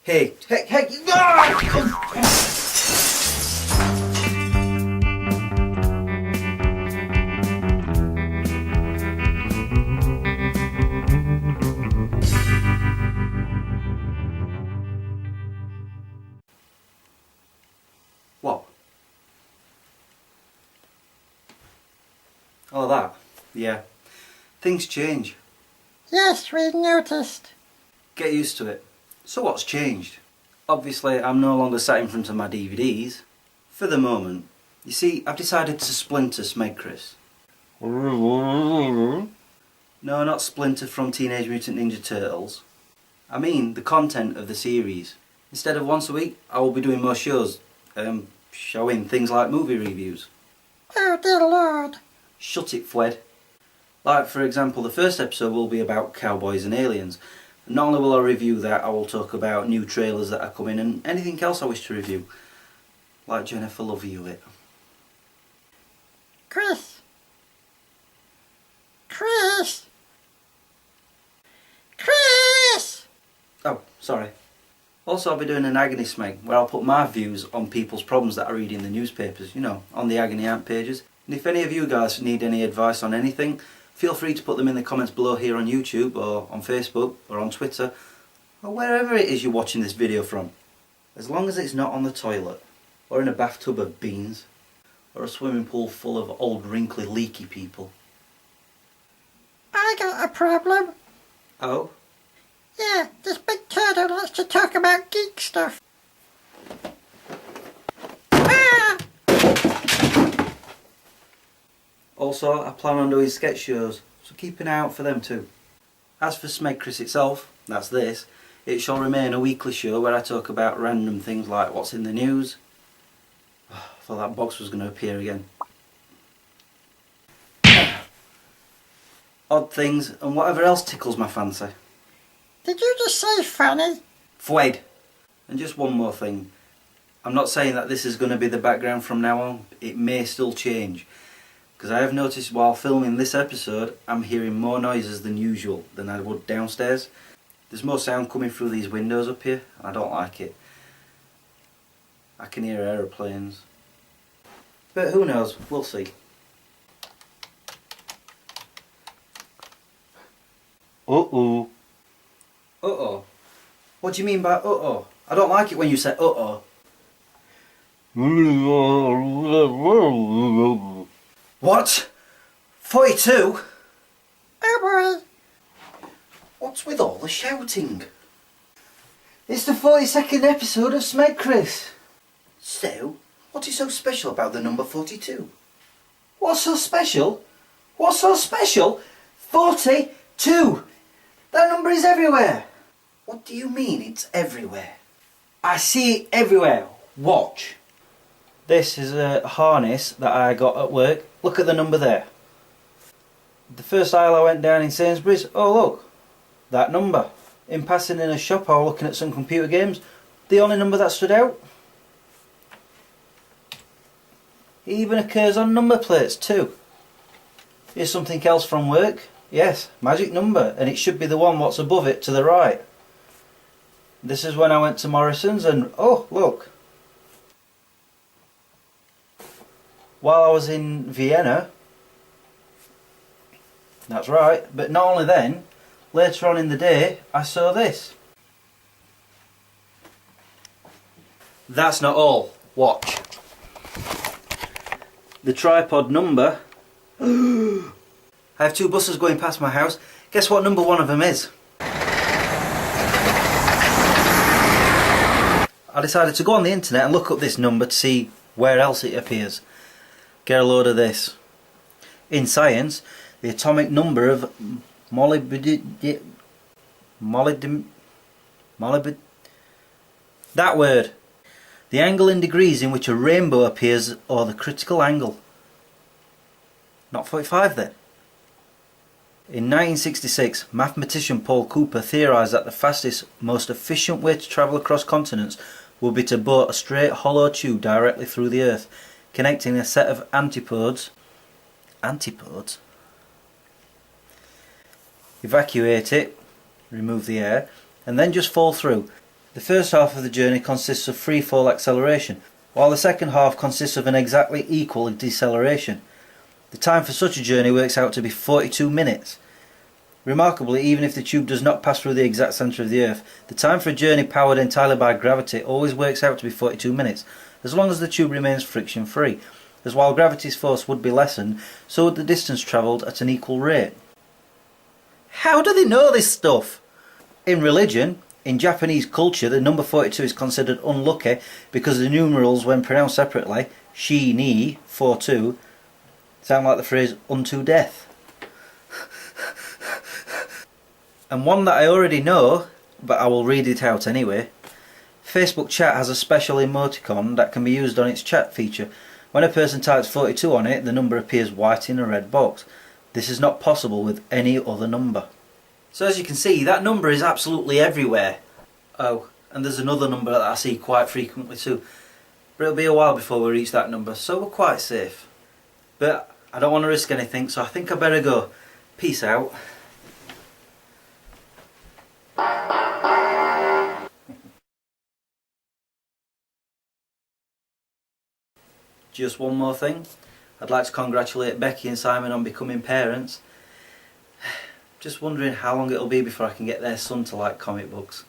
Hey, hey, hey! Ah! What? Oh, that. Yeah. Things change. Yes, we noticed. Get used to it. So what's changed? Obviously, I'm no longer sat in front of my DVDs. For the moment. You see, I've decided to splinter SmegChris. No, not Splinter from Teenage Mutant Ninja Turtles. I mean the content of the series. Instead of once a week, I will be doing more shows, showing things like movie reviews. Oh dear Lord. Shut it, Fwed. Like, for example, the first episode will be about cowboys and aliens. Not only will I review that, I will talk about new trailers that are coming and anything else I wish to review. Like Jennifer Love Hewitt. Chris. Chris. Chris! Oh, sorry. Also, I'll be doing an Agony Smeg, where I'll put my views on people's problems that I read in the newspapers, you know, on the Agony Aunt pages. And if any of you guys need any advice on anything, feel free to put them in the comments below here on YouTube, or on Facebook, or on Twitter, or wherever it is you're watching this video from. As long as it's not on the toilet, or in a bathtub of beans, or a swimming pool full of old wrinkly leaky people. I got a problem. Oh? Yeah, this big turtle likes to talk about geek stuff. Ah! Also, I plan on doing sketch shows, so keep an eye out for them too. As for SmegChris itself, that's this, it shall remain a weekly show where I talk about random things like what's in the news. I thought that box was going to appear again. Odd things and whatever else tickles my fancy. Did you just say funny? Fwed! And just one more thing. I'm not saying that this is going to be the background from now on. It may still change. Because I have noticed while filming this episode, I'm hearing more noises than usual than I would downstairs. There's more sound coming through these windows up here, and I don't like it. I can hear aeroplanes. But who knows, we'll see. Uh-oh. Uh-oh? What do you mean by uh-oh? I don't like it when you say uh-oh. What? 42? Oh boy. What's with all the shouting? It's the 42nd episode of SmegChris. So, what is so special about the number 42? What's so special? What's so special? 42! That number is everywhere. What do you mean it's everywhere? I see it everywhere. Watch. This is a harness that I got at work. Look at the number there. The first aisle I went down in Sainsbury's, oh look, that number. In passing in a shop I was looking at some computer games, the only number that stood out. It even occurs on number plates too. Here's something else from work. Yes, magic number, and it should be the one what's above it to the right. This is when I went to Morrison's and, oh look. While I was in Vienna, that's right, but not only then, later on in the day I saw this. That's not all, watch. The tripod number. I have two buses going past my house. Guess what number one of them is? I decided to go on the internet and look up this number to see where else it appears. Get a load of this. In science, the atomic number of that word. The angle in degrees in which a rainbow appears, or the critical angle. Not 45 then. In 1966, mathematician Paul Cooper theorised that the fastest, most efficient way to travel across continents would be to bore a straight hollow tube directly through the Earth, connecting a set of antipodes, evacuate it, remove the air, and then just fall through. The first half of the journey consists of free fall acceleration, while the second half consists of an exactly equal deceleration. The time for such a journey works out to be 42 minutes. Remarkably, even if the tube does not pass through the exact centre of the Earth, the time for a journey powered entirely by gravity always works out to be 42 minutes, as long as the tube remains friction free, as while gravity's force would be lessened, so would the distance travelled at an equal rate. How do they know this stuff? In religion, in Japanese culture, the number 42 is considered unlucky because the numerals, when pronounced separately, shi, ni, 42, sound like the phrase unto death. And one that I already know, but I will read it out anyway. Facebook chat has a special emoticon that can be used on its chat feature. When a person types 42 on it, the number appears white in a red box. This is not possible with any other number. So as you can see, that number is absolutely everywhere. Oh, and there's another number that I see quite frequently too. But it'll be a while before we reach that number, so we're quite safe. But I don't want to risk anything, so I think I better go. Peace out. Just one more thing. I'd like to congratulate Becky and Simon on becoming parents. Just wondering how long it'll be before I can get their son to like comic books.